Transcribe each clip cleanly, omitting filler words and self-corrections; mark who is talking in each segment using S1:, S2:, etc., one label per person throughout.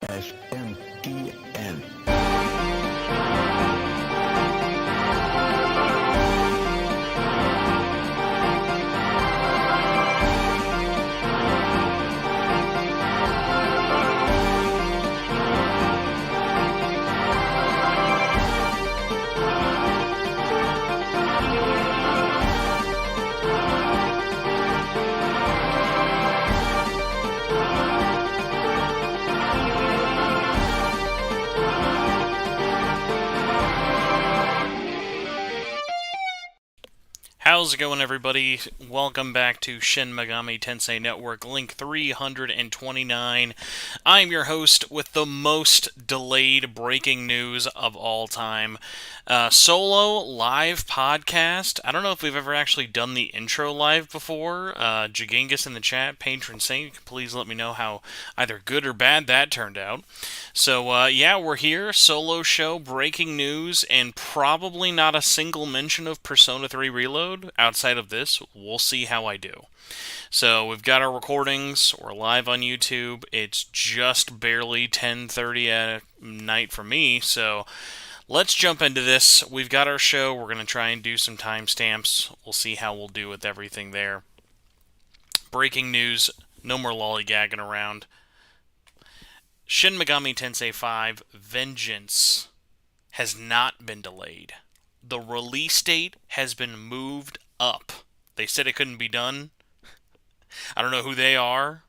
S1: SMTN.
S2: How's it going, everybody? Welcome back to Shin Megami Tensei Network, link 329. I'm your host with the most delayed breaking news of all time. Solo live podcast. I don't know if we've ever actually done the intro live before. Jagingus in the chat, Patron Saint, please let me know how either good or bad that turned out. So, yeah, we're here. Solo show, breaking news, and probably not a single mention of Persona 3 Reload. Outside of this, we'll see how I do. So we've got our recordings. We're live on YouTube. It's just barely 10:30 at night for me. So let's jump into this. We've got our show. We're going to try and do some timestamps. We'll see how we'll do with everything there. Breaking news. No more lollygagging around. Shin Megami Tensei 5 Vengeance has not been delayed. The release date has been moved up. They said it couldn't be done. I don't know who they are.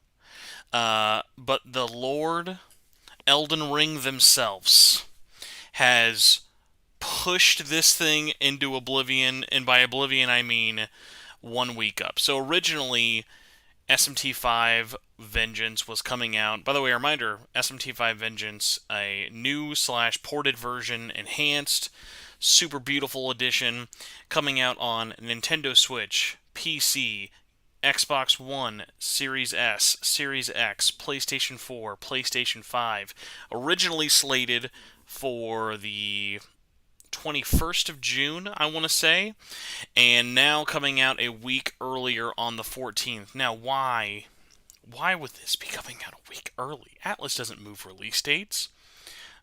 S2: But the Lord Elden Ring themselves has pushed this thing into oblivion. And by oblivion, I mean 1 week up. So originally, SMT5 Vengeance was coming out. By the way, a reminder, SMT5 Vengeance, a new/ported version, enhanced, super beautiful edition, coming out on Nintendo Switch, PC, Xbox One, Series S, Series X, PlayStation 4, PlayStation 5. Originally slated for the 21st of June, I want to say, and now coming out a week earlier on the 14th. Now, why would this be coming out a week early? Atlus doesn't move release dates.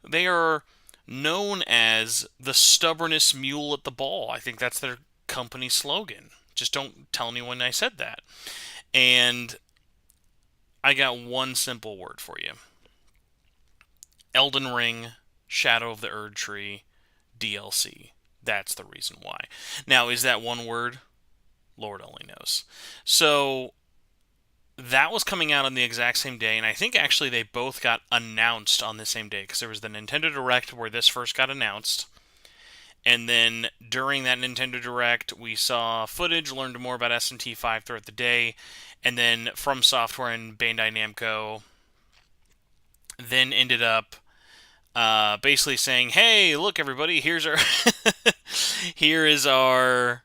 S2: They are known as the stubbornest mule at the ball. I think that's their company slogan. Just don't tell anyone I said that. And I got one simple word for you. Elden Ring, Shadow of the Erd Tree, DLC. That's the reason why. Now, is that one word? Lord only knows. So, that was coming out on the exact same day, and I think actually they both got announced on the same day, because there was the Nintendo Direct where this first got announced, and then during that Nintendo Direct, we saw footage, learned more about SMT5 throughout the day, and then From Software and Bandai Namco then ended up basically saying, hey, look everybody, here is our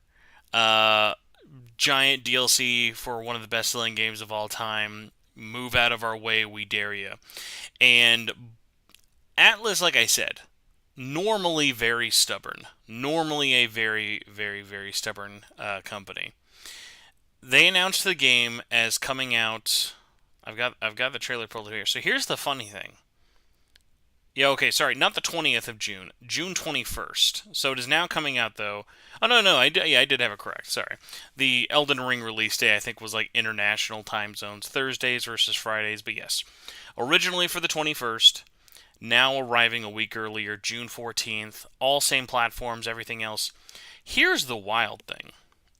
S2: giant DLC for one of the best-selling games of all time. Move out of our way, we dare you. And Atlus, like I said, normally very stubborn. Normally a very, very, very stubborn company. They announced the game as coming out. I've got the trailer pulled here. So here's the funny thing. Yeah, okay, sorry, not the 20th of June, June 21st. So it is now coming out, though. Oh, no, I did have it correct, sorry. The Elden Ring release day, I think, was like international time zones, Thursdays versus Fridays, but yes. Originally for the 21st, now arriving a week earlier, June 14th, all same platforms, everything else. Here's the wild thing,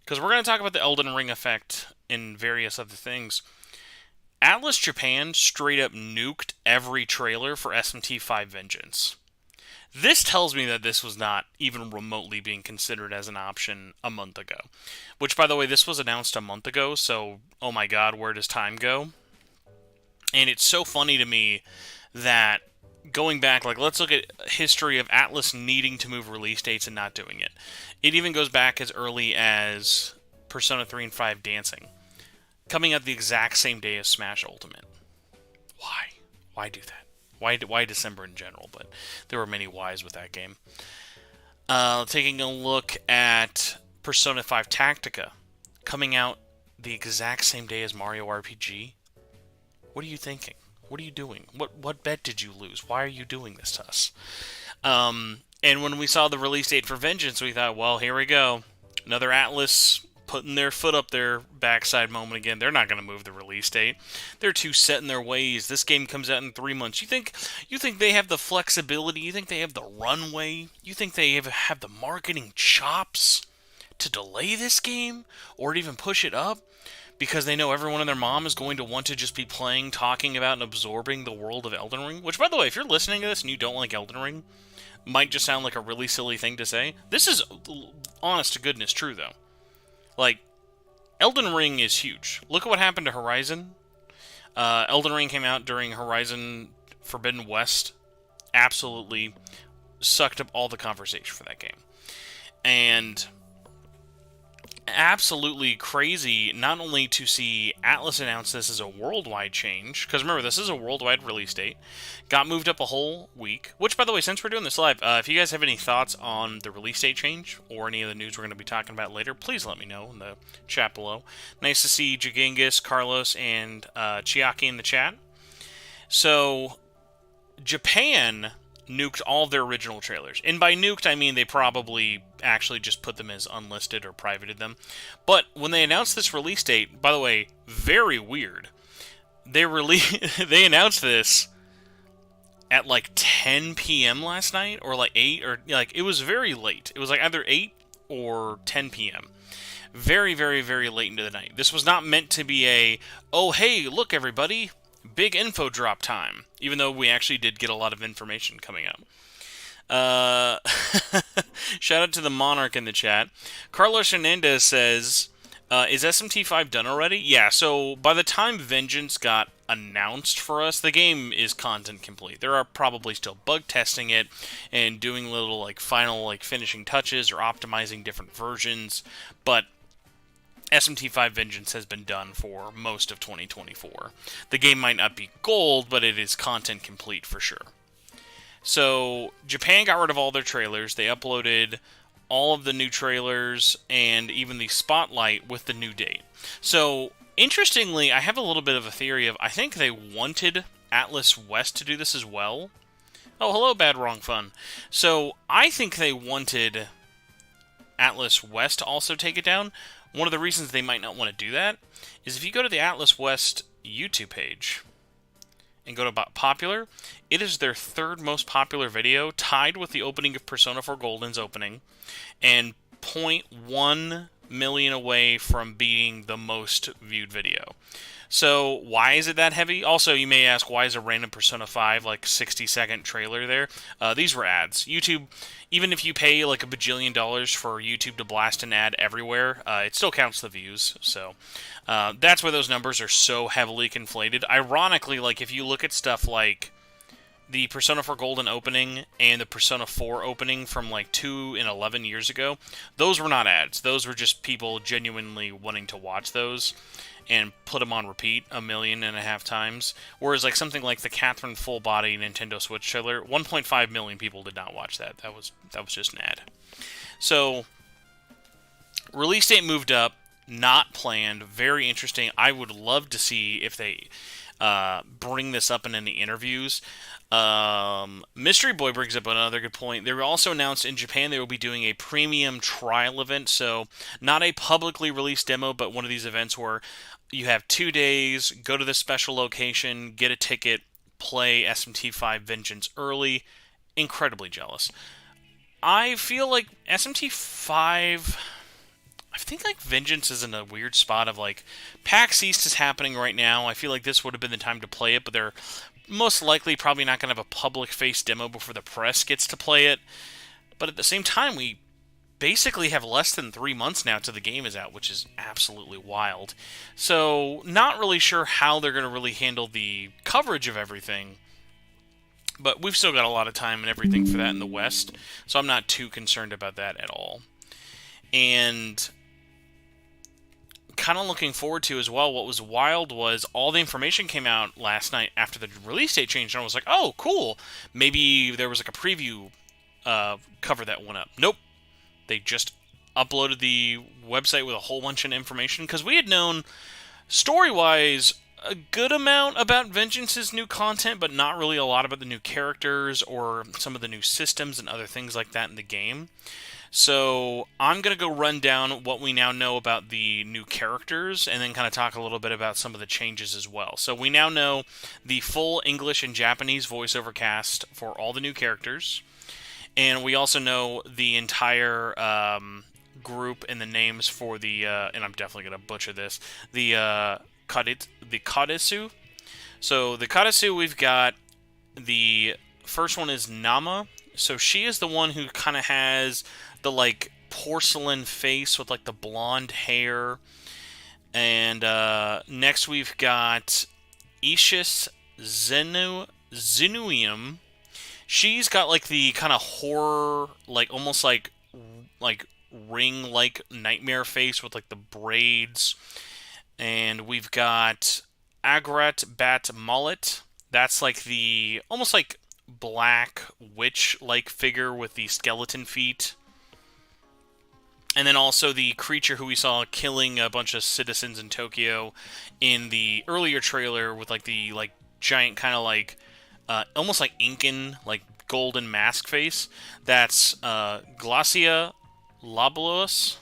S2: because we're going to talk about the Elden Ring effect and various other things. Atlus Japan straight up nuked every trailer for SMT5 Vengeance. This tells me that this was not even remotely being considered as an option a month ago. Which, by the way, this was announced a month ago, so, oh my god, where does time go? And it's so funny to me that, going back, like, let's look at history of Atlus needing to move release dates and not doing it. It even goes back as early as Persona 3 and 5 Dancing. Coming out the exact same day as Smash Ultimate. Why? Why do that? Why December in general? But there were many whys with that game. Taking a look at Persona 5 Tactica. Coming out the exact same day as Mario RPG. What are you thinking? What are you doing? What bet did you lose? Why are you doing this to us? And when we saw the release date for Vengeance, we thought, well, here we go. Another Atlas putting their foot up their backside moment again. They're not going to move the release date. They're too set in their ways. This game comes out in 3 months. You think they have the flexibility? You think they have the runway? You think they have the marketing chops to delay this game or to even push it up? Because they know everyone and their mom is going to want to just be playing, talking about, and absorbing the world of Elden Ring. Which, by the way, if you're listening to this and you don't like Elden Ring, might just sound like a really silly thing to say. This is honest to goodness true, though. Like, Elden Ring is huge. Look at what happened to Horizon. Elden Ring came out during Horizon Forbidden West. Absolutely sucked up all the conversation for that game. And absolutely crazy not only to see Atlas announce this as a worldwide change, because remember, this is a worldwide release date, got moved up a whole week, which, by the way, since we're doing this live, if you guys have any thoughts on the release date change or any of the news we're going to be talking about later, please let me know in the chat below. Nice to see Jagengas, Carlos, and Chiaki in the chat. So, Japan nuked all their original trailers. And by nuked, I mean they probably actually just put them as unlisted or privated them. But when they announced this release date, by the way, very weird. They announced this at like 10 p.m. last night, or like 8, or like it was very late. It was like either 8 or 10 p.m. Very, very, very late into the night. This was not meant to be a, oh, hey, look, everybody, big info drop time, even though we actually did get a lot of information coming up. Shout out to the Monarch in the chat. Carlos Hernandez says, is SMT5 done already? Yeah, so by the time Vengeance got announced for us, the game is content complete. There are probably still bug testing it and doing little like final like finishing touches or optimizing different versions, but SMT5 Vengeance has been done for most of 2024. The game might not be gold, but it is content complete for sure. So, Japan got rid of all their trailers. They uploaded all of the new trailers and even the spotlight with the new date. So, interestingly, I have a little bit of a theory of, I think they wanted Atlas West to do this as well. Oh, hello, Bad Wrong Fun. So, I think they wanted Atlas West to also take it down. One of the reasons they might not want to do that is if you go to the Atlas West YouTube page and go to popular, it is their third most popular video, tied with the opening of Persona 4 Golden's opening, and 0.1 million away from being the most viewed video. So, why is it that heavy? Also, you may ask, why is a random Persona 5, like, 60-second trailer there? These were ads. YouTube, even if you pay, like, $1 bajillion for YouTube to blast an ad everywhere, it still counts the views. So, that's why those numbers are so heavily conflated. Ironically, like, if you look at stuff like the Persona 4 Golden opening and the Persona 4 opening from, like, 2 and 11 years ago, those were not ads. Those were just people genuinely wanting to watch those and put them on repeat 1.5 million times. Whereas like something like the Catherine full body Nintendo Switch trailer, 1.5 million people did not watch that. That was just an ad. So release date moved up, not planned, very interesting. I would love to see if they bring this up in any interviews. Mystery Boy brings up another good point. They were also announced in Japan they will be doing a premium trial event, so not a publicly released demo, but one of these events where you have 2 days, go to this special location, get a ticket, play SMT5 Vengeance early. Incredibly jealous. I feel like SMT5... I think like Vengeance is in a weird spot of like PAX East is happening right now. I feel like this would have been the time to play it, but they're most likely probably not going to have a public face demo before the press gets to play it. But at the same time, we basically have less than 3 months now till the game is out, which is absolutely wild. So not really sure how they're going to really handle the coverage of everything. But we've still got a lot of time and everything for that in the West, so I'm not too concerned about that at all. And kind of looking forward to as well, what was wild was all the information came out last night after the release date changed, and I was like, oh, cool. Maybe there was like a preview cover that went up. Nope. They just uploaded the website with a whole bunch of information, because we had known, story-wise, a good amount about Vengeance's new content, but not really a lot about the new characters or some of the new systems and other things like that in the game. So I'm going to go run down what we now know about the new characters and then kind of talk a little bit about some of the changes as well. So we now know the full English and Japanese voiceover cast for all the new characters. And we also know the entire group and the names for the, and I'm definitely going to butcher this, the Kadisu. So the Kadisu, we've got the first one is Nama. So she is the one who kind of has the like porcelain face with like the blonde hair. And next we've got Ishis Zenuium. She's got like the kind of horror, like almost like ring like nightmare face with like the braids. And we've got Agrat Bat Mullet. That's like the almost like black witch-like figure with the skeleton feet. And then also the creature who we saw killing a bunch of citizens in Tokyo in the earlier trailer with like the like giant kind of like almost like Incan like golden mask face. That's Glacia Lobulos.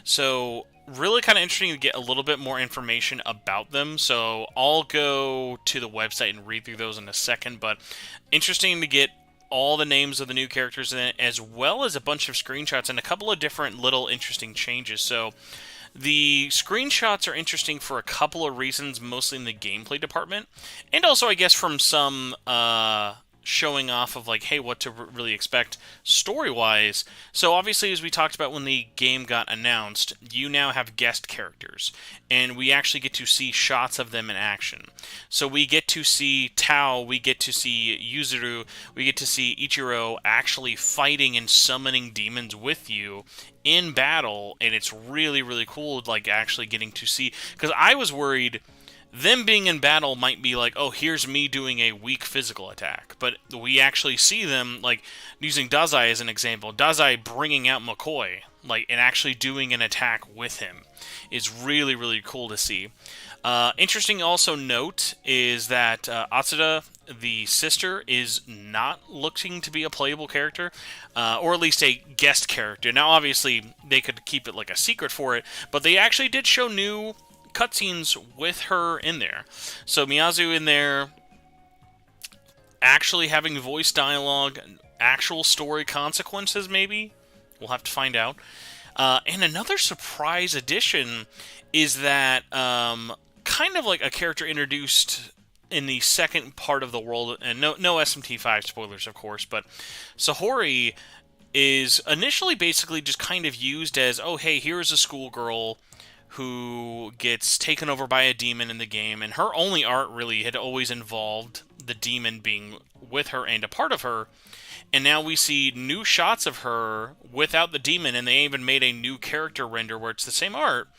S2: So really kind of interesting to get a little bit more information about them. So I'll go to the website and read through those in a second. But interesting to get all the names of the new characters in it, as well as a bunch of screenshots and a couple of different little interesting changes. So the screenshots are interesting for a couple of reasons, mostly in the gameplay department, and also I guess from some showing off of like, hey, what to really expect story-wise. So obviously, as we talked about when the game got announced, you now have guest characters, and we actually get to see shots of them in action. So we get to see Tao, we get to see Yuzuru, we get to see Ichiro actually fighting and summoning demons with you in battle, and it's really, really cool, like, actually getting to see, because I was worried them being in battle might be like, oh, here's me doing a weak physical attack. But we actually see them, like, using Dazai as an example, Dazai bringing out McCoy, like, and actually doing an attack with him is really, really cool to see. Interesting also note is that Atsuda, the sister, is not looking to be a playable character, or at least a guest character. Now, obviously, they could keep it like a secret for it, but they actually did show new cutscenes with her in there. So Miyazu in there actually having voice dialogue, actual story consequences maybe. We'll have to find out. And another surprise addition is that kind of like a character introduced in the second part of the world, and no SMT5 spoilers, of course, but Sahori is initially basically just kind of used as, oh, hey, here's a schoolgirl who gets taken over by a demon in the game, and her only art really had always involved the demon being with her and a part of her, and now we see new shots of her without the demon, and they even made a new character render where it's the same art,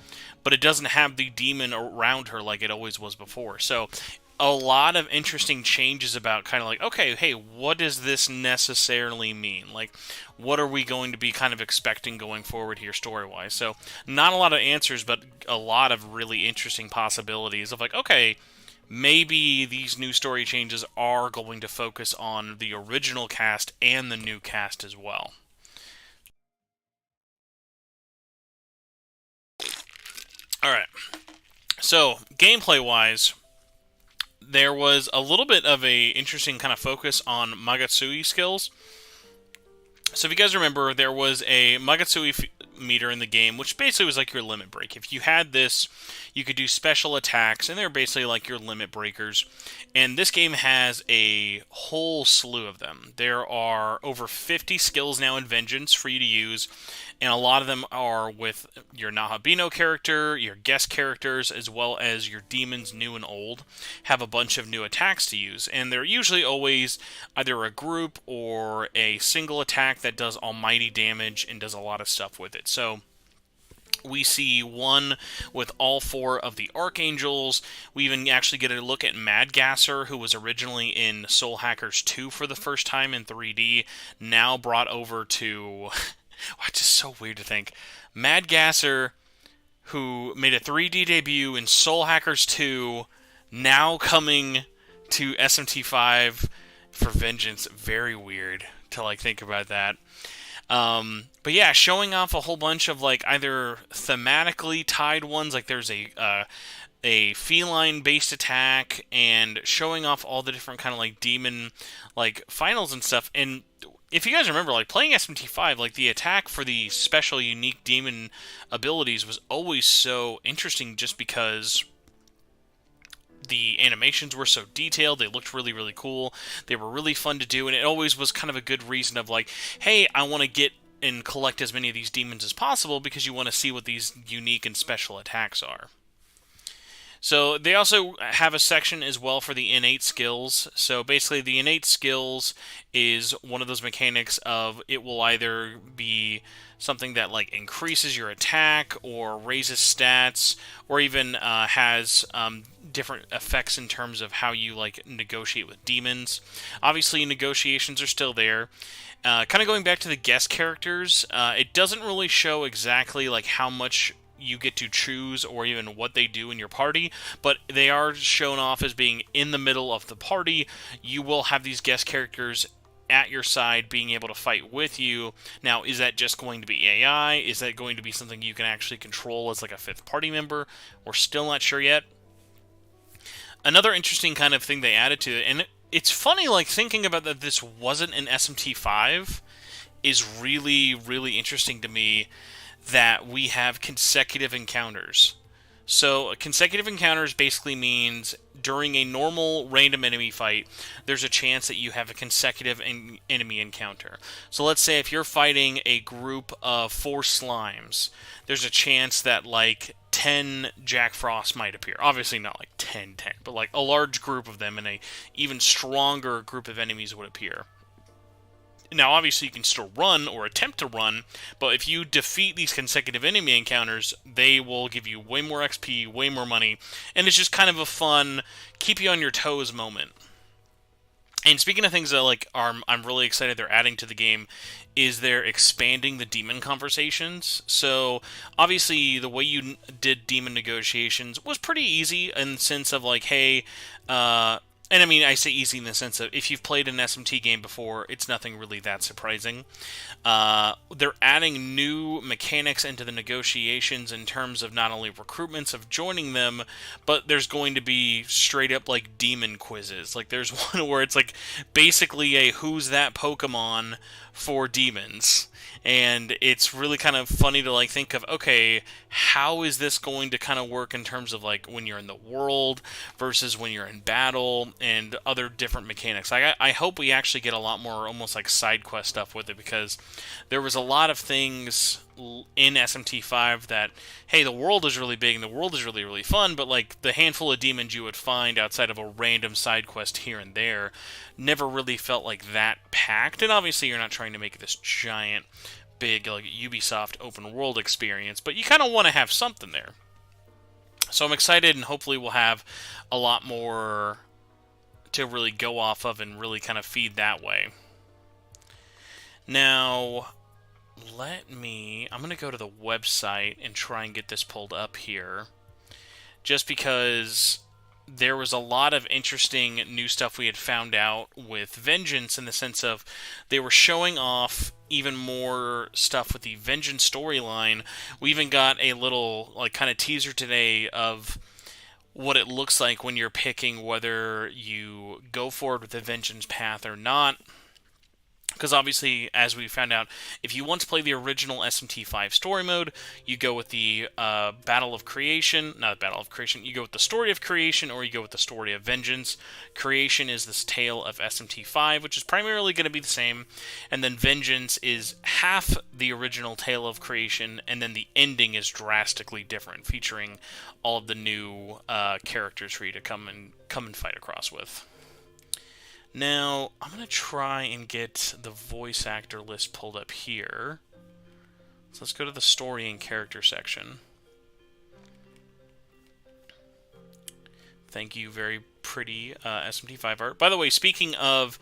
S2: but it doesn't have the demon around her like it always was before. So a lot of interesting changes about kind of like, okay, hey, what does this necessarily mean? Like, what are we going to be kind of expecting going forward here story-wise? So not a lot of answers, but a lot of really interesting possibilities of like, okay, maybe these new story changes are going to focus on the original cast and the new cast as well. Alright, so gameplay-wise, there was a little bit of a interesting kind of focus on Magatsui skills. So if you guys remember, there was a Magatsui meter in the game, which basically was like your limit break. If you had this, you could do special attacks, and they're basically like your limit breakers. And this game has a whole slew of them. There are over 50 skills now in Vengeance for you to use, and a lot of them are with your Nahabino character, your guest characters, as well as your demons, new and old, have a bunch of new attacks to use. And they're usually always either a group or a single attack that does almighty damage and does a lot of stuff with it. So we see one with all four of the Archangels. We even actually get a look at Mad Gasser, who was originally in Soul Hackers 2 for the first time in 3D, now brought over to... It's just so weird to think. Mad Gasser, who made a 3D debut in Soul Hackers 2, now coming to SMT5 for Vengeance. Very weird to like think about that. But yeah, showing off a whole bunch of like either thematically tied ones, like there's a feline-based attack, and showing off all the different kind of like demon like finals and stuff. And if you guys remember, like playing SMT5, like the attack for the special unique demon abilities was always so interesting, just because the animations were so detailed, they looked really, really cool, they were really fun to do, and it always was kind of a good reason of like, hey, I want to get and collect as many of these demons as possible, because you want to see what these unique and special attacks are. So they also have a section as well for the innate skills. So basically the innate skills is one of those mechanics of it will either be something that like increases your attack or raises stats, or even has different effects in terms of how you like negotiate with demons. Obviously negotiations are still there. Kind of going back to the guest characters, it doesn't really show exactly like how much you get to choose or even what they do in your party, but they are shown off as being in the middle of the party. You will have these guest characters at your side being able to fight with you. Now, is that just going to be AI? Is that going to be something you can actually control as like a fifth party member? We're still not sure yet. Another interesting kind of thing they added to it, and it's funny like thinking about that this wasn't an SMT5, is really, really interesting to me, that we have consecutive encounters. So consecutive encounters basically means during a normal random enemy fight, there's a chance that you have a consecutive enemy encounter. So let's say if you're fighting a group of 4 slimes, there's a chance that like 10 Jack Frost might appear. Obviously not like 10, but like a large group of them, and a even stronger group of enemies would appear. Now, obviously, you can still run or attempt to run, but if you defeat these consecutive enemy encounters, they will give you way more XP, way more money, and it's just kind of a fun, keep you on your toes moment. And speaking of things that like I'm really excited they're adding to the game, is they're expanding the demon conversations. So obviously the way you did demon negotiations was pretty easy in the sense of like, hey, and I mean, I say easy in the sense of if you've played an SMT game before, it's nothing really that surprising. They're adding new mechanics into the negotiations in terms of not only recruitments of joining them, but there's going to be straight up like demon quizzes. Like there's one where it's like basically a who's that Pokemon for demons. And it's really kind of funny to like think of, okay, how is this going to kind of work in terms of like when you're in the world versus when you're in battle and other different mechanics. Like I hope we actually get a lot more almost like side quest stuff with it, because there was a lot of things in SMT5 that, hey, the world is really big and the world is really, really fun, but like the handful of demons you would find outside of a random side quest here and there never really felt like that packed. And obviously you're not trying to make this giant, big like Ubisoft open world experience, but you kind of want to have something there. So I'm excited, and hopefully we'll have a lot more to really go off of and really kind of feed that way. Now, I'm going to go to the website and try and get this pulled up here, just because there was a lot of interesting new stuff we had found out with Vengeance, in the sense of they were showing off even more stuff with the Vengeance storyline. We even got a little like kind of teaser today of what it looks like when you're picking whether you go forward with the Vengeance path or not. Because obviously, as we found out, if you want to play the original SMT5 story mode, you go with the Battle of Creation, not Battle of Creation, you go with the Story of Creation, or you go with the Story of Vengeance. Creation is this tale of SMT5, which is primarily going to be the same, and then Vengeance is half the original tale of Creation, and then the ending is drastically different, featuring all of the new characters for you to come and fight across with. Now, I'm going to try and get the voice actor list pulled up here. So let's go to the story and character section. Thank you, very pretty SMT5 art. By the way, speaking of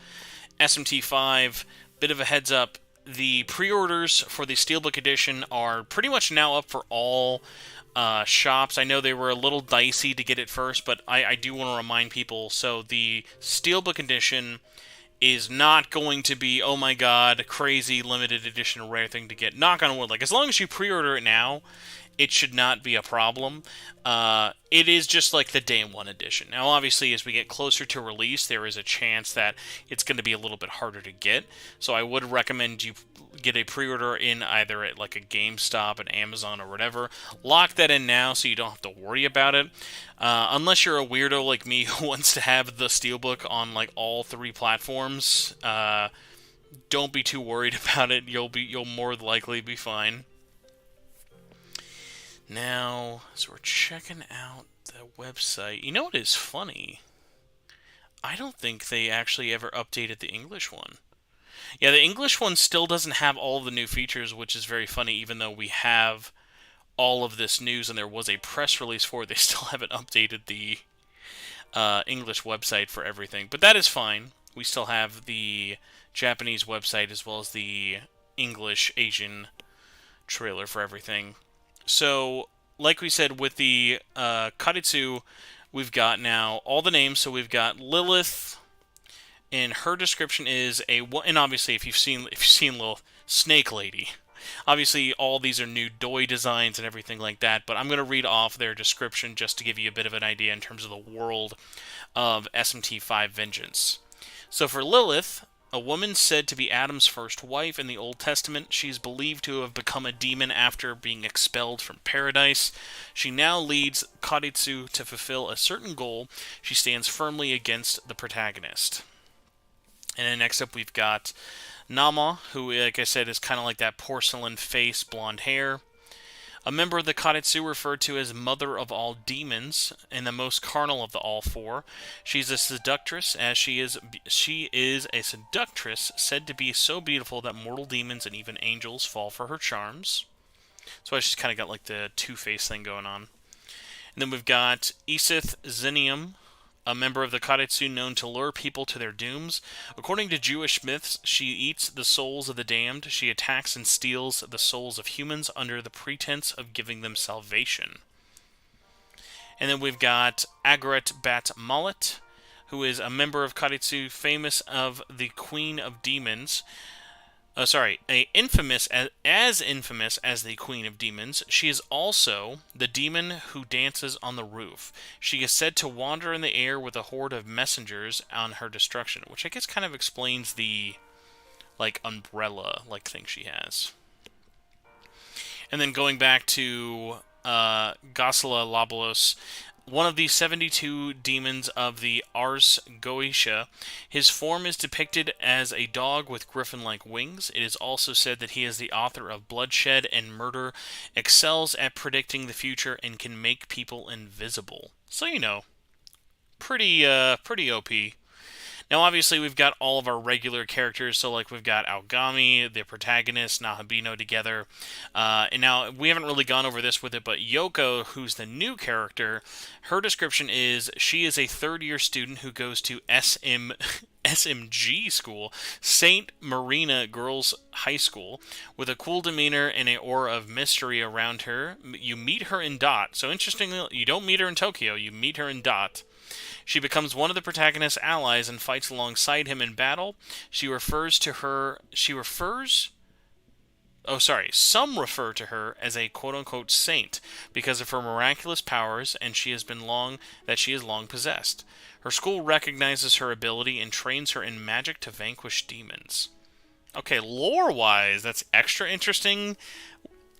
S2: SMT5, bit of a heads up, the pre-orders for the Steelbook Edition are pretty much now up for all shops. I know they were a little dicey to get it first, but I do want to remind people. So the Steelbook Edition is not going to be, oh my god, crazy limited edition rare thing to get. Knock on wood. Like, as long as you pre-order it now, it should not be a problem. It is just like the day one edition. Now, obviously, as we get closer to release, there is a chance that it's going to be a little bit harder to get. So I would recommend you get a pre-order in either at like a GameStop, an Amazon, or whatever. Lock that in now so you don't have to worry about it. Unless you're a weirdo like me who wants to have the Steelbook on like all three platforms, don't be too worried about it. You'll more likely be fine. Now, so we're checking out the website. You know what is funny? I don't think they actually ever updated the English one. Yeah, the English one still doesn't have all of the new features, which is very funny, even though we have all of this news and there was a press release for it. They still haven't updated the English website for everything. But that is fine. We still have the Japanese website as well as the English Asian trailer for everything. So, like we said, with the Karitsu, we've got now all the names. So we've got Lilith, and her description is and obviously if you've seen Little Snake Lady, obviously all these are new doi designs and everything like that. But I'm going to read off their description just to give you a bit of an idea in terms of the world of SMTV Vengeance. So for Lilith, a woman said to be Adam's first wife in the Old Testament, she is believed to have become a demon after being expelled from paradise. She now leads Karitsu to fulfill a certain goal. She stands firmly against the protagonist. And then next up we've got Nama, who, like I said, is kind of like that porcelain face, blonde hair. A member of the Karitsu referred to as Mother of all Demons, and the most carnal of the all four. She's a seductress, as she is a seductress said to be so beautiful that mortal demons and even angels fall for her charms. So she's kind of got like the two-face thing going on. And then we've got Isith Zenium, a member of the Karitsu known to lure people to their dooms. According to Jewish myths, she eats the souls of the damned. She attacks and steals the souls of humans under the pretense of giving them salvation. And then we've got Agaret Bat Mullet, who is a member of Karitsu, famous of the Queen of Demons. Infamous as the Queen of Demons. She is also the demon who dances on the roof. She is said to wander in the air with a horde of messengers on her destruction, which I guess kind of explains the, like, umbrella-like thing she has. And then going back to Gosla Labalos, one of the 72 demons of the Ars Goetia. His form is depicted as a dog with griffin-like wings. It is also said that he is the author of bloodshed and murder, excels at predicting the future, and can make people invisible. So, pretty OP. Now, obviously, we've got all of our regular characters, so, like, we've got Aogami, the protagonist, Nahabino together, and now, we haven't really gone over this with it, but Yoko, who's the new character, her description is, she is a third-year student who goes to SMG school, St. Marina Girls High School, with a cool demeanor and an aura of mystery around her. You meet her in Dot, so interestingly, you don't meet her in Tokyo, you meet her in Dot. She becomes one of the protagonist's allies and fights alongside him in battle. Some refer to her as a quote-unquote saint because of her miraculous powers, and she is long possessed. Her school recognizes her ability and trains her in magic to vanquish demons. Okay, lore-wise, that's extra interesting,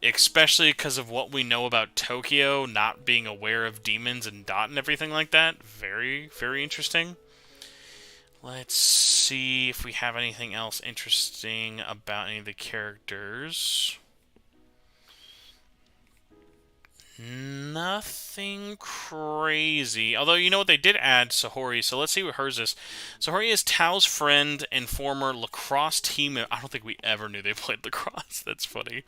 S2: especially because of what we know about Tokyo not being aware of demons and Dot and everything like that. Very, very interesting. Let's see if we have anything else interesting about any of the characters. Nothing crazy. Although, you know what, they did add Sahori, so let's see what hers is. Sahori is Tao's friend and former lacrosse team. I don't think we ever knew they played lacrosse. That's funny.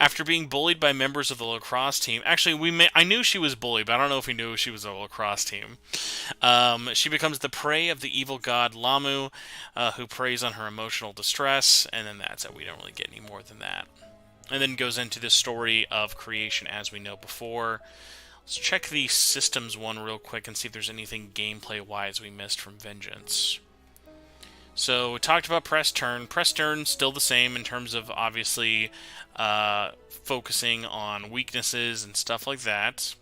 S2: After being bullied by members of the lacrosse team, actually, I knew she was bullied, but I don't know if we knew she was a lacrosse team. She becomes the prey of the evil god Lamu, who preys on her emotional distress, and then that's it. We don't really get any more than that. and then goes into the story of creation as we know before. Let's check the systems one real quick and see if there's anything gameplay-wise we missed from Vengeance. So we talked about press turn. Press turn still the same in terms of obviously focusing on weaknesses and stuff like that.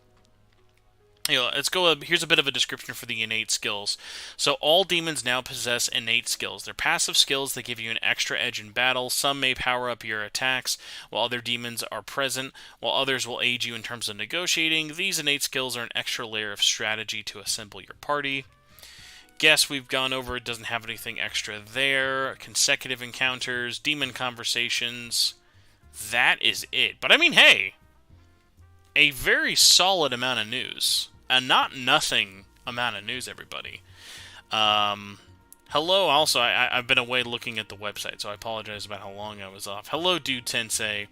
S2: Let's go. Here's a bit of a description for the innate skills. So all demons now possess innate skills. They're passive skills that give you an extra edge in battle. Some may power up your attacks while other demons are present, while others will aid you in terms of negotiating. These innate skills are an extra layer of strategy to assemble your party. Guess we've gone over. It doesn't have anything extra there. Consecutive encounters, demon conversations. That is it. But I mean, hey, a very solid amount of news. A not nothing amount of news, everybody. Hello, also, I've been away looking at the website, so I apologize about how long I was off. Hello, Dude Tensei.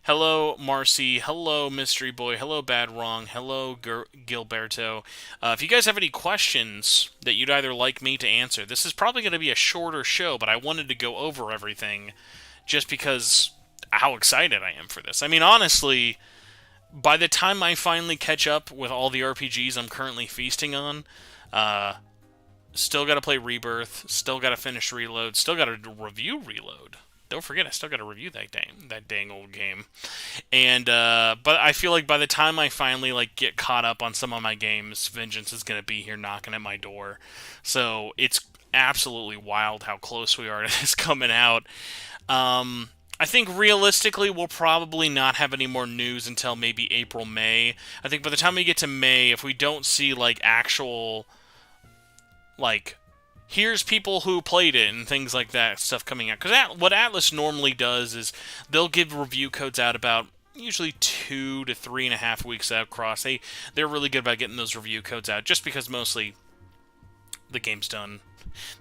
S2: Hello, Marcy. Hello, Mystery Boy. Hello, Bad Wrong. Hello, Gilberto. If you guys have any questions that you'd either like me to answer, this is probably going to be a shorter show, but I wanted to go over everything just because how excited I am for this. I mean, honestly, by the time I finally catch up with all the RPGs I'm currently feasting on, still got to play Rebirth, still got to finish Reload, still got to review Reload. Don't forget, I still got to review that dang old game. And but I feel like by the time I finally get caught up on some of my games, Vengeance is going to be here knocking at my door. So it's absolutely wild how close we are to this coming out. I think realistically we'll probably not have any more news until maybe April, May. I think by the time we get to May, if we don't see actual here's people who played it and things like that stuff coming out, because what Atlas normally does is they'll give review codes out about usually 2 to 3.5 weeks out across. They're really good about getting those review codes out just because mostly the game's done.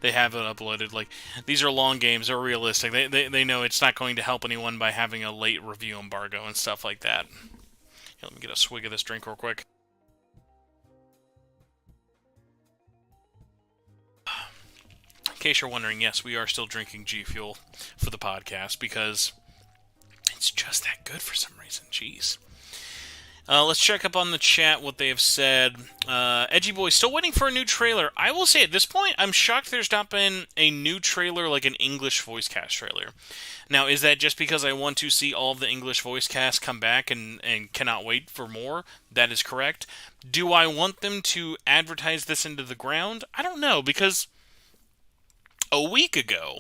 S2: They have it uploaded. These are long games. They're realistic. They know it's not going to help anyone by having a late review embargo and stuff like that. Here, let me get a swig of this drink real quick. In case you're wondering, yes, we are still drinking G Fuel for the podcast because it's just that good for some reason. Jeez. Let's check up on the chat what they have said. Edgy Boy, still waiting for a new trailer. I will say at this point, I'm shocked there's not been a new trailer, like an English voice cast trailer. Now, is that just because I want to see all of the English voice cast come back and cannot wait for more? That is correct. Do I want them to advertise this into the ground? I don't know, because a week ago...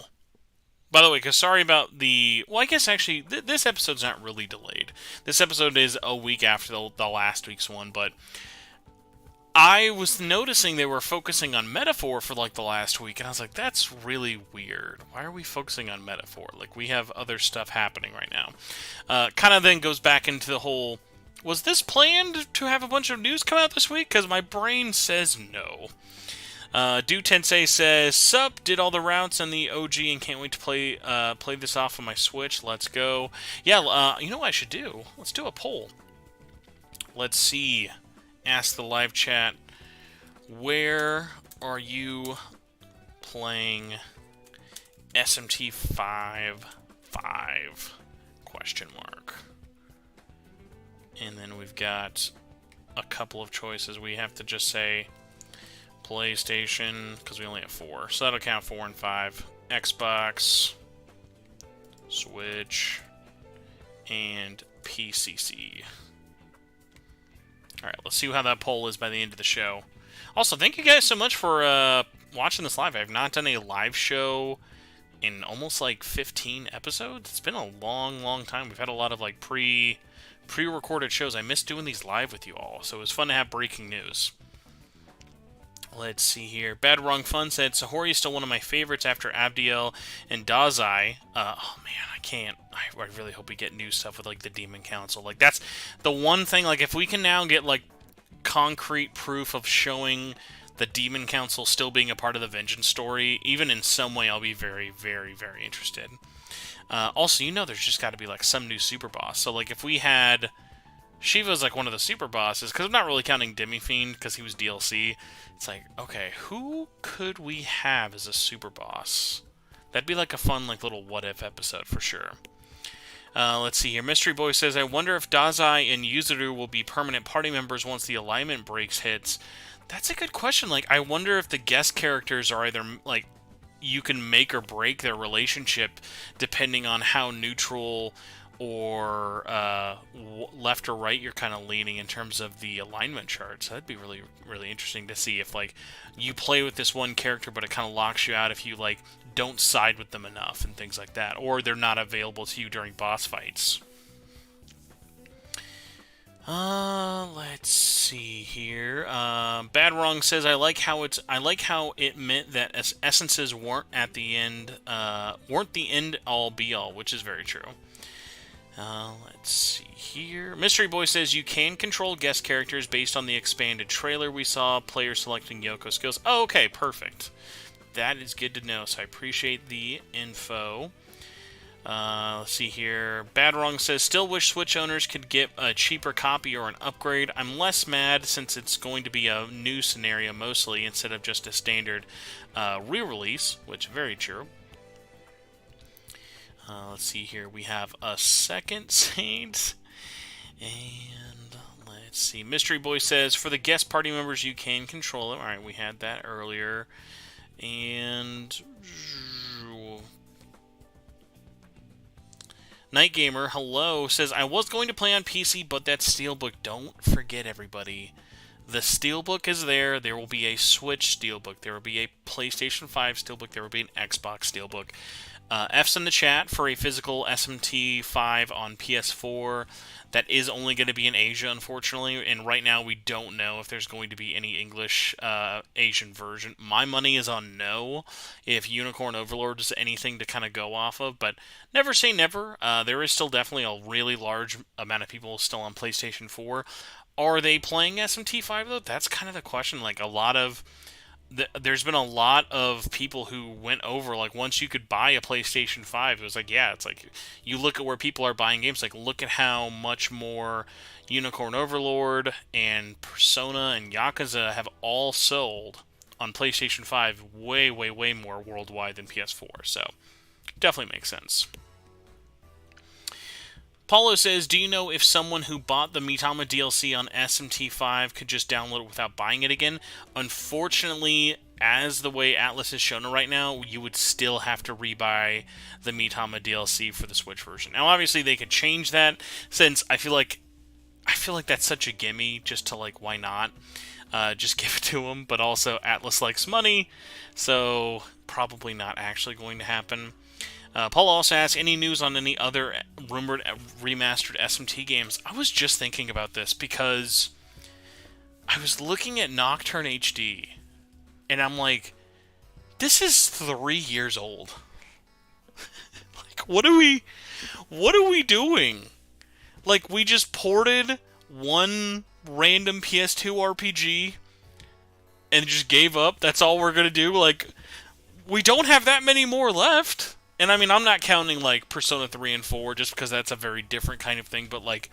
S2: By the way, because sorry about the... Well, I guess actually, this episode's not really delayed. This episode is a week after the last week's one, but I was noticing they were focusing on Metaphor for the last week, and I was like, that's really weird. Why are we focusing on Metaphor? We have other stuff happening right now. Kind of then goes back into the whole... Was this planned to have a bunch of news come out this week? Because my brain says no. Dude Tensei says, sup, did all the routes on the OG and can't wait to play this off on my Switch. Let's go. Yeah, you know what I should do? Let's do a poll. Let's see. Ask the live chat, where are you playing SMT5? Question mark. And then we've got a couple of choices. We have to just say... PlayStation, because we only have 4, so that'll count 4 and 5. Xbox, Switch, and PCC. Alright, let's see how that poll is by the end of the show. Also, thank you guys so much for watching this live. I have not done a live show in almost 15 episodes. It's been a long time. We've had a lot of pre-recorded shows. I miss doing these live with you all, so it was fun to have breaking news. Let's see here. Bad Wrong Fun said, Sahori is still one of my favorites after Abdiel and Dazai. Oh man, I can't. I really hope we get new stuff with the Demon Council. That's the one thing, if we can now get concrete proof of showing the Demon Council still being a part of the Vengeance story, even in some way, I'll be very, very, very interested. Also, there's just got to be some new super boss. So if we had... Shiva's one of the super bosses, because I'm not really counting Demi-Fiend, because he was DLC. It's okay, who could we have as a super boss? That'd be a fun little what-if episode for sure. Let's see here. Mystery Boy says, I wonder if Dazai and Yuzuru will be permanent party members once the alignment breaks hits. That's a good question. Like, I wonder if the guest characters are either, like, you can make or break their relationship depending on how neutral or left or right you're kind of leaning in terms of the alignment charts. That'd be really, really interesting to see if, like, you play with this one character, but it kind of locks you out if you, like, don't side with them enough and things like that, or they're not available to you during boss fights. Let's see here. Bad Wrong says, I like how it meant that essences weren't at the end, weren't the end all be all, which is very true. Let's see here. Mystery Boy says, you can control guest characters based on the expanded trailer we saw, players selecting Yoko skills. Oh, okay, perfect. That is good to know, so I appreciate the info. Let's see here. Bad Wrong says, still wish Switch owners could get a cheaper copy or an upgrade. I'm less mad since it's going to be a new scenario mostly instead of just a standard re-release, which is very true. Let's see here. We have a second Saint. And let's see. Mystery Boy says, for the guest party members, you can control it. Alright, we had that earlier. And Night Gamer, hello, says, I was going to play on PC, but that Steelbook. Don't forget, everybody. The Steelbook is there. There will be a Switch Steelbook. There will be a PlayStation 5 Steelbook. There will be an Xbox Steelbook. F's in the chat for a physical SMT5 on PS4. That is only going to be in Asia, unfortunately, and right now we don't know if there's going to be any English Asian version. My money is on no, if Unicorn Overlord is anything to kind of go off of, but never say never. There is still definitely a really large amount of people still on PlayStation 4. Are they playing SMT5, though? That's kind of the question. Like, there's been a lot of people who went over, like, once you could buy a PlayStation 5, it was like, yeah, it's like, you look at where people are buying games, like, look at how much more Unicorn Overlord and Persona and Yakuza have all sold on PlayStation 5 way, way, way more worldwide than PS4, so definitely makes sense. Paulo says, do you know if someone who bought the Mitama DLC on SMT5 could just download it without buying it again? Unfortunately, as the way Atlas is shown right now, you would still have to rebuy the Mitama DLC for the Switch version. Now, obviously, they could change that, since I feel like that's such a gimme, just to, like, why not? Just give it to them, but also Atlas likes money, so probably not actually going to happen. Paul also asks, any news on any other rumored remastered SMT games? I was just thinking about this because I was looking at Nocturne HD, and I'm like, this is 3 years old. Like, what are we doing? Like, we just ported one random PS2 RPG and just gave up? That's all we're gonna do? Like, we don't have that many more left. And I mean, I'm not counting, like, Persona 3 and 4, just because that's a very different kind of thing, but, like,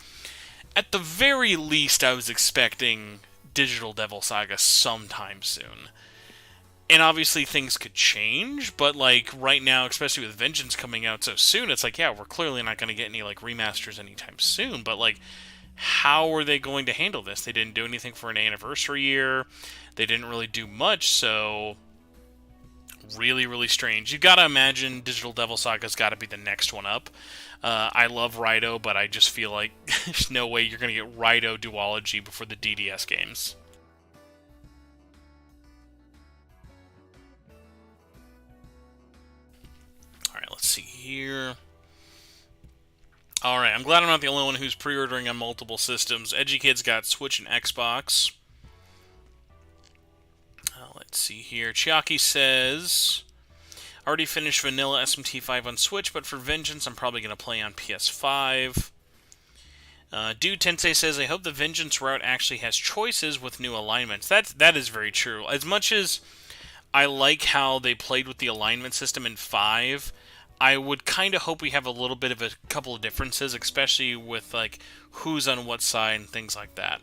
S2: at the very least, I was expecting Digital Devil Saga sometime soon. And obviously, things could change, but, like, right now, especially with Vengeance coming out so soon, it's like, yeah, we're clearly not going to get any, like, remasters anytime soon, but, like, how are they going to handle this? They didn't do anything for an anniversary year. They didn't really do much, so really, really strange. You gotta imagine Digital Devil Saga's gotta be the next one up. I love Raito, but I just feel like there's no way you're gonna get Raito duology before the DDS games. Alright, let's see here. Alright, I'm glad I'm not the only one who's pre-ordering on multiple systems. Edgy Kid's got Switch and Xbox. Let's see here. Chiaki says, already finished vanilla SMT5 on Switch, but for Vengeance, I'm probably going to play on PS5. Dude Tensei says, I hope the Vengeance route actually has choices with new alignments. That is very true. As much as I like how they played with the alignment system in 5, I would kind of hope we have a little bit of a couple of differences, especially with, like, who's on what side and things like that.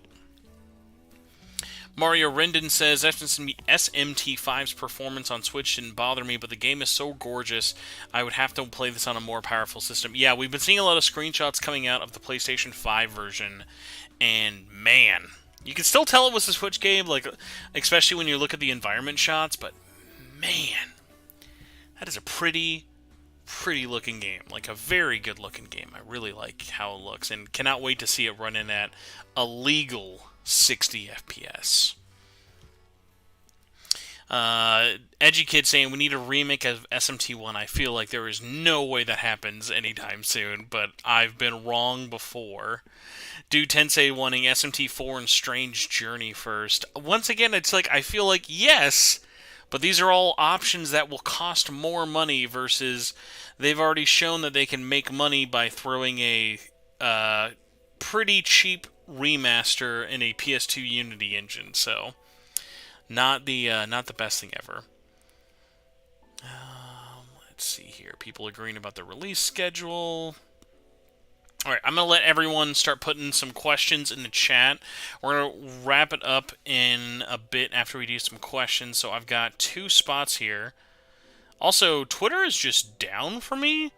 S2: Mario Rendon says SMT5's performance on Switch didn't bother me, but the game is so gorgeous, I would have to play this on a more powerful system. Yeah, we've been seeing a lot of screenshots coming out of the PlayStation 5 version, and man, you can still tell it was a Switch game, like especially when you look at the environment shots, but man, that is a pretty looking game. Like a very good looking game. I really like how it looks and cannot wait to see it running at a legal 60 FPS. Edgy Kid saying we need a remake of SMT1. I feel like there is no way that happens anytime soon, but I've been wrong before. Dude Tensei wanting SMT4 and Strange Journey first. Once again, it's like, I feel like, yes, but these are all options that will cost more money versus they've already shown that they can make money by throwing a pretty cheap remaster in a PS2 Unity engine. So, not the best thing ever. Let's see here. People agreeing about the release schedule. Alright, I'm going to let everyone start putting some questions in the chat. We're going to wrap it up in a bit after we do some questions. So I've got 2 spots here. Also, Twitter is just down for me.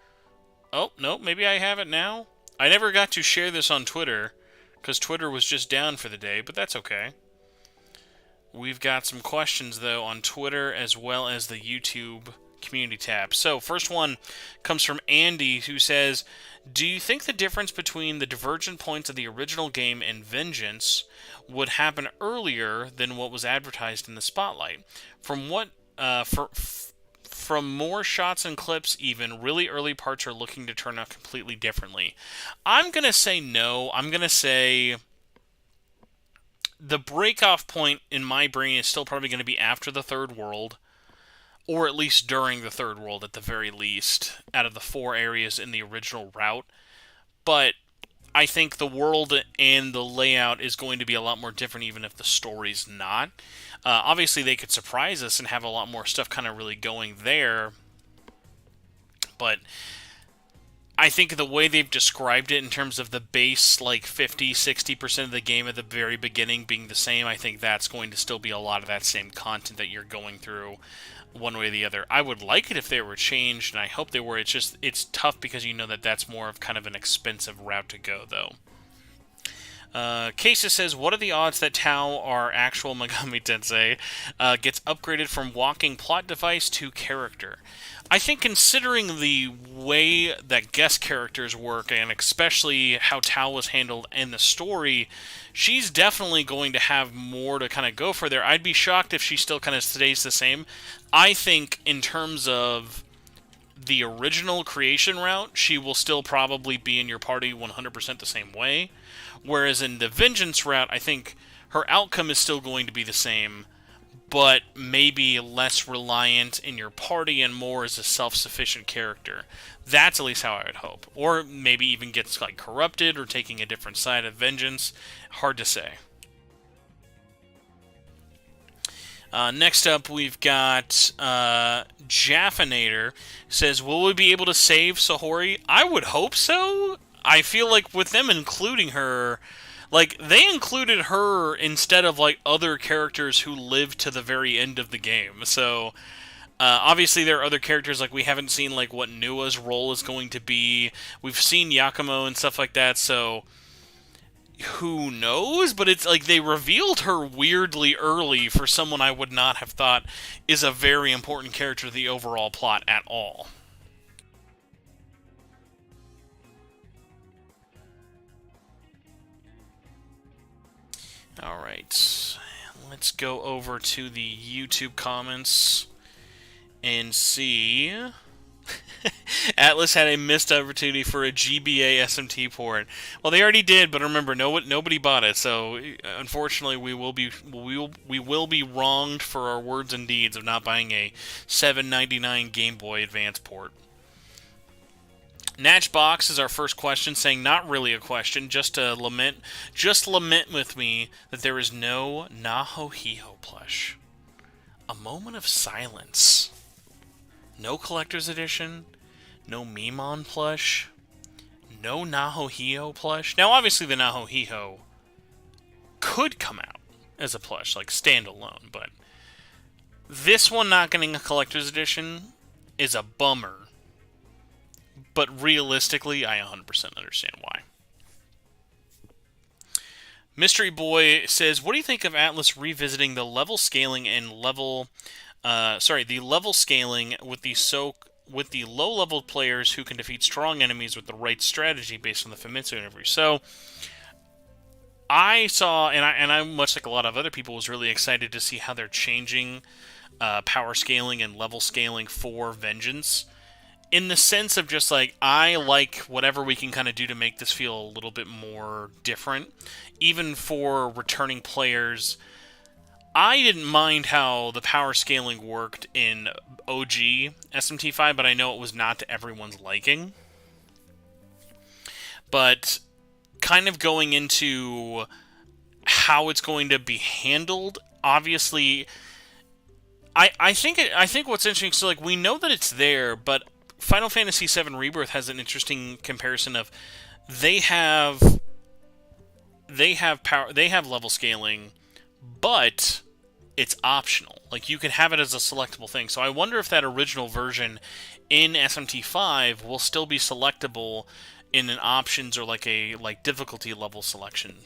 S2: Oh, no, maybe I have it now. I never got to share this on Twitter because Twitter was just down for the day, but that's okay. We've got some questions, though, on Twitter as well as the YouTube community tab. So, first one comes from Andy, who says, do you think the difference between the divergent points of the original game and Vengeance would happen earlier than what was advertised in the spotlight? From more shots and clips, even, really early parts are looking to turn out completely differently. I'm going to say no. I'm going to say the breakoff point in my brain is still probably going to be after the third world, or at least during the third world at the very least, out of the 4 areas in the original route. But I think the world and the layout is going to be a lot more different even if the story's not. Obviously, they could surprise us and have a lot more stuff kind of really going there. But I think the way they've described it in terms of the base, like 50-60% of the game at the very beginning being the same, I think that's going to still be a lot of that same content that you're going through one way or the other. I would like it if they were changed, and I hope they were. It's tough because you know that that's more of kind of an expensive route to go, though. Casey says, what are the odds that Tao, our actual Megami Tensei, gets upgraded from walking plot device to character? I think considering the way that guest characters work, and especially how Tao was handled in the story, she's definitely going to have more to kind of go for there. I'd be shocked if she still kind of stays the same. I think in terms of the original creation route, she will still probably be in your party 100% the same way. Whereas in the Vengeance route, I think her outcome is still going to be the same, but maybe less reliant in your party and more as a self-sufficient character. That's at least how I would hope. Or maybe even gets like corrupted or taking a different side of Vengeance. Hard to say. Next up, we've got Jaffinator. Says, will we be able to save Sahori? I would hope so. I feel like with them including her, like, they included her instead of, like, other characters who live to the very end of the game. So, obviously there are other characters, like, we haven't seen, like, what Nua's role is going to be. We've seen Yakumo and stuff like that, so who knows? But it's like they revealed her weirdly early for someone I would not have thought is a very important character to the overall plot at all. Alright, let's go over to the YouTube comments and see. Atlas had a missed opportunity for a GBA SMT port. Well, they already did, but remember, nobody bought it. So, unfortunately, we will be wronged for our words and deeds of not buying a $7.99 Game Boy Advance port. Natchbox is our first question, saying not really a question, just a lament. Just lament with me that there is no Nahohiho plush. A moment of silence. No collector's edition. No Mimon plush. No Nahohiho plush. Now, obviously, the Nahohiho could come out. as a plush, like standalone. But this one not getting a collector's edition is a bummer. But realistically, I 100% understand why. Mystery Boy says, "What do you think of Atlas revisiting the level scaling and the level scaling with the low-level players who can defeat strong enemies with the right strategy based on the Famitsu interview?" So, I saw, and I much like a lot of other people, was really excited to see how they're changing power scaling and level scaling for Vengeance. In the sense of just like, I like whatever we can kind of do to make this feel a little bit more different. Even for returning players, I didn't mind how the power scaling worked in OG SMT5, but I know it was not to everyone's liking. But kind of going into how it's going to be handled, obviously, I think what's interesting, so like, we know that it's there, but Final Fantasy VII Rebirth has an interesting comparison of they have level scaling, but it's optional. Like, you can have it as a selectable thing. So I wonder if that original version in SMT5 will still be selectable in an options or like a difficulty level selection.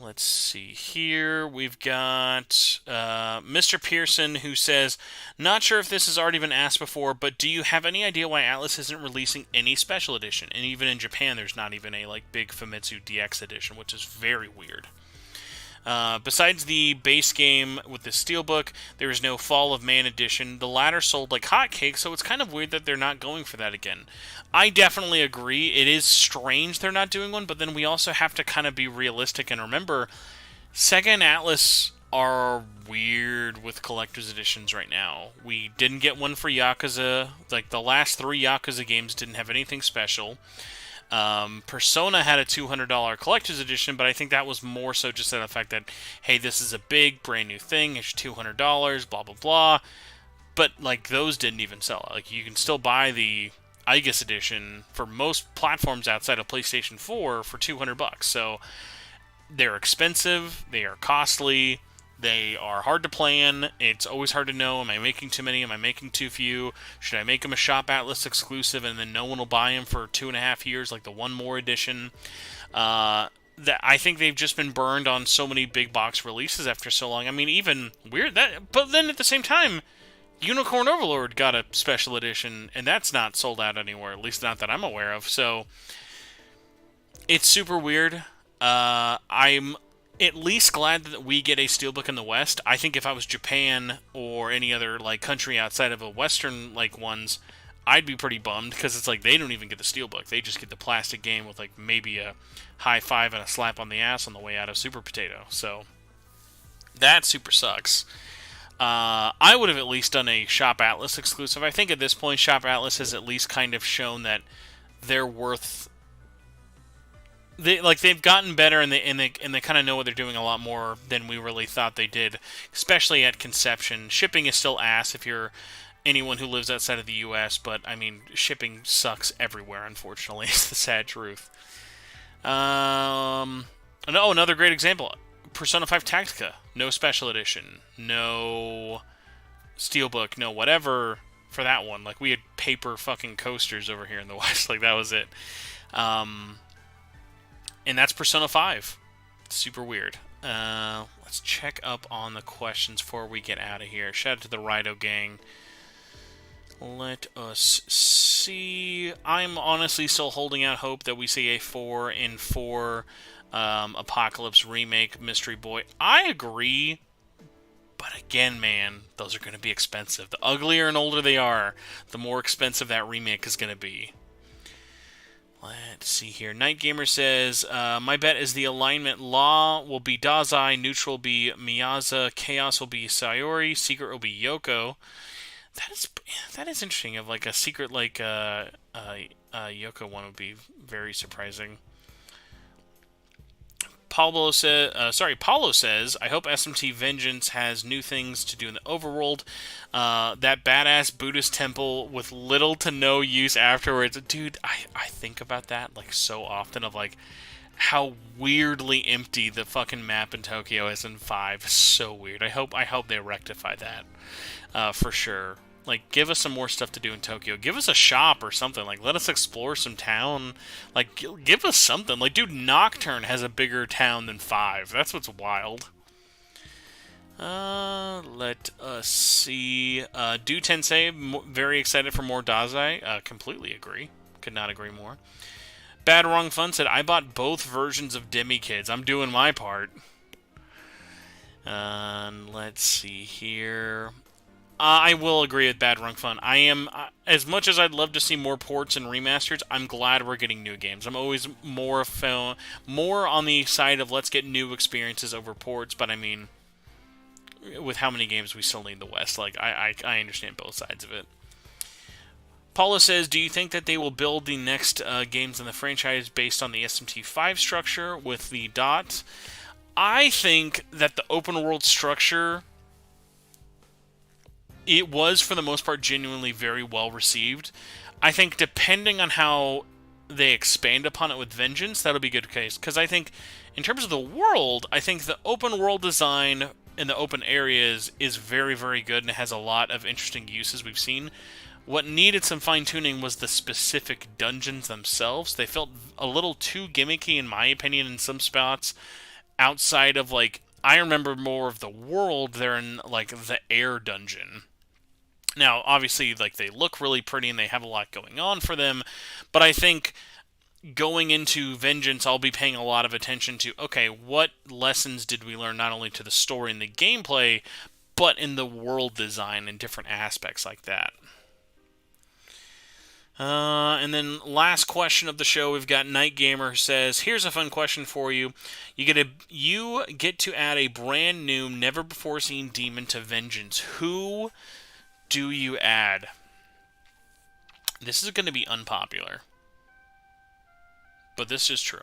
S2: Let's see here. We've got Mr. Pearson, who says, "Not sure if this has already been asked before, but do you have any idea why Atlas isn't releasing any special edition? And even in Japan, there's not even a big Famitsu DX edition, which is very weird. Besides the base game with the Steelbook, there is no Fall of Man edition. The latter sold like hotcakes, so it's kind of weird that they're not going for that again." I definitely agree. It is strange they're not doing one, but then we also have to kind of be realistic and remember, Sega and Atlas are weird with collector's editions right now. We didn't get one for Yakuza. Like, the last 3 Yakuza games didn't have anything special. Persona had a $200 collector's edition, but I think that was more so just the fact that, hey, this is a big, brand new thing, it's $200, blah, blah, blah. But, like, those didn't even sell. Like, you can still buy the Aegis edition for most platforms outside of PlayStation 4 for $200. So, they're expensive, they are costly, they are hard to plan. It's always hard to know, am I making too many, am I making too few? Should I make them a Shop Atlas exclusive and then no one will buy them for 2.5 years, like the One More edition? I think they've just been burned on so many big box releases after so long. I mean, even weird that, but then at the same time, Unicorn Overlord got a special edition, and that's not sold out anywhere, at least not that I'm aware of. So, it's super weird. I'm at least glad that we get a Steelbook in the West. I think if I was Japan or any other country outside of a Western ones, I'd be pretty bummed, because it's like they don't even get the Steelbook. They just get the plastic game with maybe a high five and a slap on the ass on the way out of Super Potato. So that super sucks. I would have at least done a Shop Atlas exclusive. I think at this point, Shop Atlas has at least kind of shown that they're worth. They've gotten better, and they kind of know what they're doing a lot more than we really thought they did, especially at conception. Shipping is still ass if you're anyone who lives outside of the U.S., but I mean, shipping sucks everywhere. Unfortunately, it's the sad truth. Another great example. Persona 5 Tactica, no special edition, no Steelbook, no whatever for that one. We had paper fucking coasters over here in the West, that was it. And that's Persona 5. Super weird. Let's check up on the questions before we get out of here. Shout out to the Rido gang. Let us see. I'm honestly still holding out hope that we see a 4 in 4 Apocalypse remake, Mystery Boy. I agree, but again, man, those are going to be expensive. The uglier and older they are, the more expensive that remake is going to be. Let's see here. Night Gamer says, my bet is the alignment Law will be Dazai, Neutral will be Miyaza, Chaos will be Sayori, Secret will be Yoko. That is interesting. Of a secret Yoko one would be very surprising. Paulo says, I hope SMT Vengeance has new things to do in the overworld. That badass Buddhist temple with little to no use afterwards. Dude, I think about that so often of how weirdly empty the fucking map in Tokyo is in 5. So weird. I hope they rectify that for sure. Like, give us some more stuff to do in Tokyo. Give us a shop or something. Like, let us explore some town. Like, give us something. Like, dude, Nocturne has a bigger town than 5. That's what's wild. Let us see. Do Tensei, very excited for more Dazai. Completely agree. Could not agree more. Bad Wrong Fun said, I bought both versions of Demi Kids. I'm doing my part. Let's see here. I will agree with Bad Wrong Fun. I am, as much as I'd love to see more ports and remasters, I'm glad we're getting new games. I'm always more on the side of let's get new experiences over ports, but I mean, with how many games we still need in the West, like, I understand both sides of it. Paula says, do you think that they will build the next games in the franchise based on the SMT5 structure with the dot? I think that the open world structure, it was, for the most part, genuinely very well received. I think depending on how they expand upon it with Vengeance, that'll be a good case. Because I think, in terms of the world, I think the open world design in the open areas is very, very good, and it has a lot of interesting uses we've seen. What needed some fine-tuning was the specific dungeons themselves. They felt a little too gimmicky, in my opinion, in some spots. Outside of, like, I remember more of the world there in, like, the air dungeon. Now, obviously, like, they look really pretty and they have a lot going on for them, but I think going into Vengeance, I'll be paying a lot of attention to, okay, what lessons did we learn not only to the story and the gameplay, but in the world design and different aspects like that. And then last question of the show, we've got Night Gamer, who says, here's a fun question for you. You get to add a brand new, never before seen demon to Vengeance. Who do you add? This is going to be unpopular, but this is true.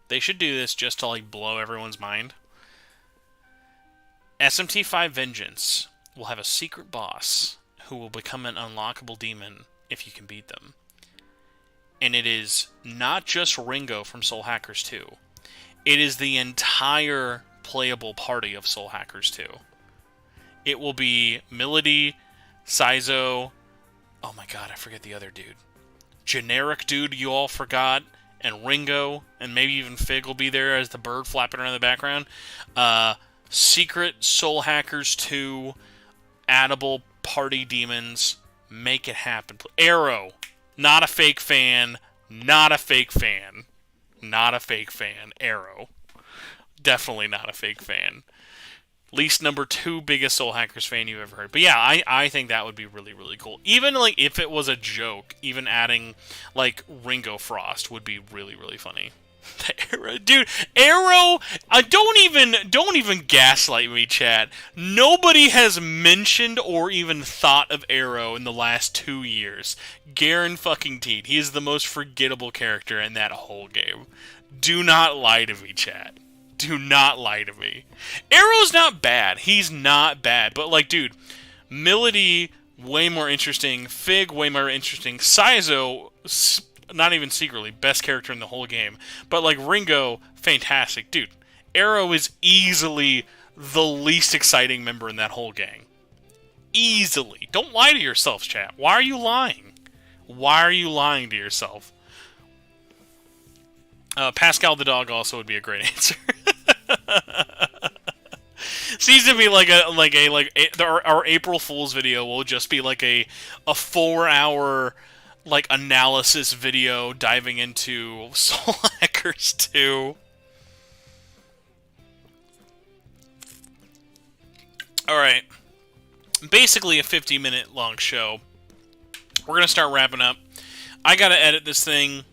S2: They should do this just to, like, blow everyone's mind. SMT5 Vengeance will have a secret boss who will become an unlockable demon if you can beat them. And it is not just Ringo from Soul Hackers 2. It is the entire playable party of Soul Hackers 2. It will be Milady, Saizo, oh my god, I forget the other dude. Generic dude you all forgot, and Ringo, and maybe even Fig will be there as the bird flapping around in the background. Secret Soul Hackers 2, addable party demons. Make it happen. Arrow, not a fake fan. Not a fake fan. Not a fake fan. Arrow, definitely not a fake fan. Least number 2 biggest Soul Hackers fan you've ever heard. But yeah, I think that would be really, really cool. Even, like, if it was a joke, even adding, like, Ringo Frost would be really, really funny. Arrow, dude, Arrow, don't even gaslight me, chat. Nobody has mentioned or even thought of Arrow in the last 2 years. Guaranteed, he is the most forgettable character in that whole game. Do not lie to me, chat. Do not lie to me. Arrow's not bad. He's not bad. But, like, dude, Milady, way more interesting. Fig, way more interesting. Saizo, not even secretly, best character in the whole game. But, like, Ringo, fantastic. Dude, Arrow is easily the least exciting member in that whole gang. Easily. Don't lie to yourselves, chat. Why are you lying? Why are you lying to yourself? Pascal the dog also would be a great answer. Seems to be our April Fool's video will just be like a 4-hour like analysis video diving into Soul Hackers 2. Alright. Basically a 50-minute long show. We're gonna start wrapping up. I gotta edit this thing.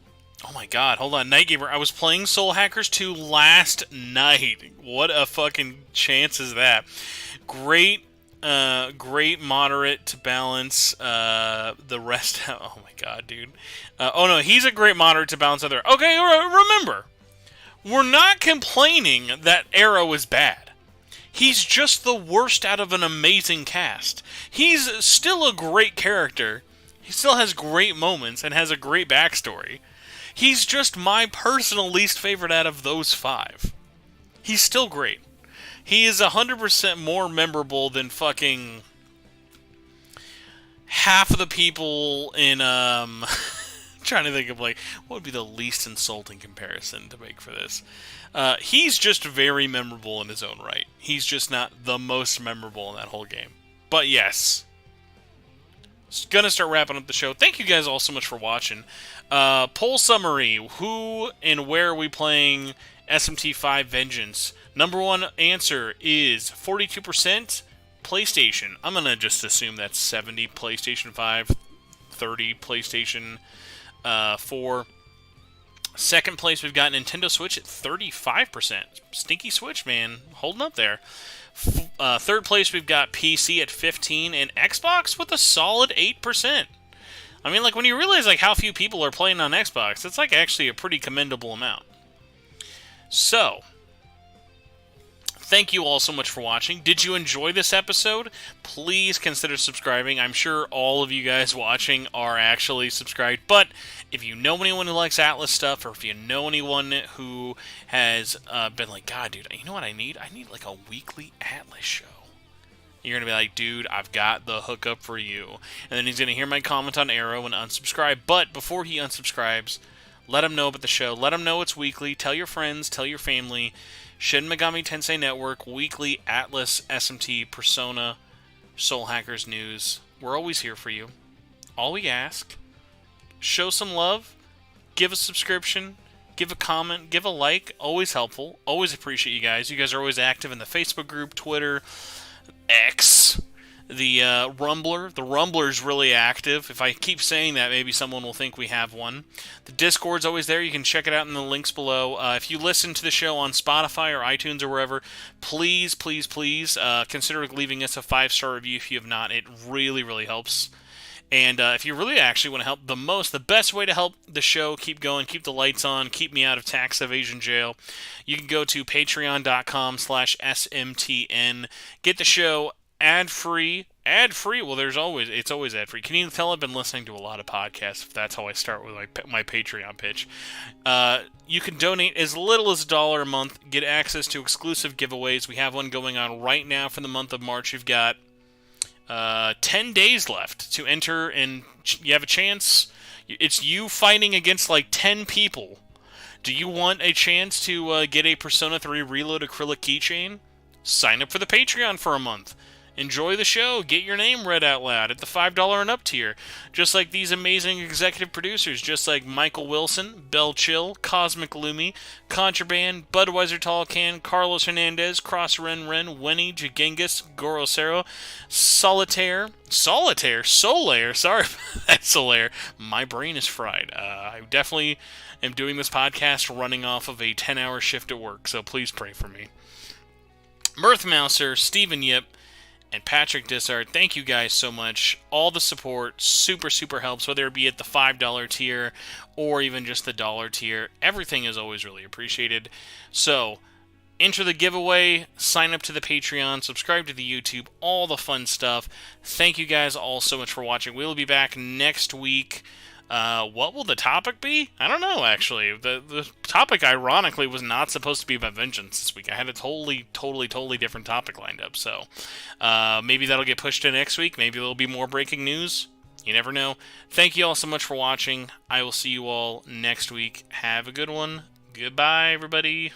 S2: Oh my god, hold on. Night Gamer, I was playing Soul Hackers 2 last night. What a fucking chance is that? Great moderate to balance the rest. Oh my god, dude. Oh no, he's a great moderate to balance other. Okay, remember, we're not complaining that Arrow is bad. He's just the worst out of an amazing cast. He's still a great character. He still has great moments and has a great backstory. He's just my personal least favorite out of those 5. He's still great. He is 100% more memorable than fucking half of the people in, trying to think of, like, what would be the least insulting comparison to make for this. He's just very memorable in his own right. He's just not the most memorable in that whole game. But yes. Gonna start wrapping up the show. Thank you guys all so much for watching. Poll summary. Who and where are we playing SMTV Vengeance? Number 1 answer is 42% PlayStation. I'm gonna just assume that's 70 PlayStation 5, 30 PlayStation 4. Second place, we've got Nintendo Switch at 35%. Stinky Switch, man. Holding up there. Third place, we've got PC at 15, and Xbox with a solid 8%. I mean, like, when you realize, like, how few people are playing on Xbox, it's, like, actually a pretty commendable amount. So, thank you all so much for watching. Did you enjoy this episode? Please consider subscribing. I'm sure all of you guys watching are actually subscribed, but if you know anyone who likes Atlas stuff, or if you know anyone who has been like, God, dude, you know what I need? I need, like, a weekly Atlas show. You're going to be like, dude, I've got the hookup for you. And then he's going to hear my comment on Arrow and unsubscribe. But before he unsubscribes, let him know about the show. Let him know it's weekly. Tell your friends. Tell your family. Shin Megami Tensei Network, weekly Atlas, SMT, Persona, Soul Hackers news. We're always here for you. All we ask, show some love, give a subscription, give a comment, give a like. Always helpful. Always appreciate you guys. You guys are always active in the Facebook group, Twitter, X, the Rumbler. The Rumbler's really active. If I keep saying that, maybe someone will think we have one. The Discord's always there. You can check it out in the links below. If you listen to the show on Spotify or iTunes or wherever, please, please, please consider leaving us a 5-star review if you have not. It really, really helps. And if you really actually want to help the best way to help the show keep going, keep the lights on, keep me out of tax evasion jail, you can go to patreon.com/SMTN. Get the show ad-free. Ad-free? Well, it's always ad-free. Can you tell I've been listening to a lot of podcasts, if that's how I start with my Patreon pitch. You can donate as little as $1 a month, get access to exclusive giveaways. We have one going on right now for the month of March. You've got 10 days left to enter, and you have a chance. It's you fighting against like 10 people. Do you want a chance to get a Persona 3 Reload acrylic keychain? Sign up for the Patreon for a month. Enjoy the show. Get your name read out loud at the $5 and up tier. Just like these amazing executive producers, just like Michael Wilson, Bell Chill, Cosmic Lumi, Contraband, Budweiser Tall Can, Carlos Hernandez, Cross Ren Ren, Wenny, Jagengus, Gorosero, Solitaire, Solaire, sorry, that's Solaire. My brain is fried. I definitely am doing this podcast running off of a 10-hour shift at work, so please pray for me. Mirth Mouser, Stephen Yip, and Patrick Dissart, thank you guys so much. All the support super, super helps, whether it be at the $5 tier or even just the $1 tier. Everything is always really appreciated. So, enter the giveaway, sign up to the Patreon, subscribe to the YouTube, all the fun stuff. Thank you guys all so much for watching. We will be back next week. What will the topic be? I don't know, actually. The topic, ironically, was not supposed to be about Vengeance this week. I had a totally different topic lined up, so maybe that'll get pushed to next week. Maybe there'll be more breaking news. You never know. Thank you all so much for watching. I will see you all next week. Have a good one. Goodbye, everybody.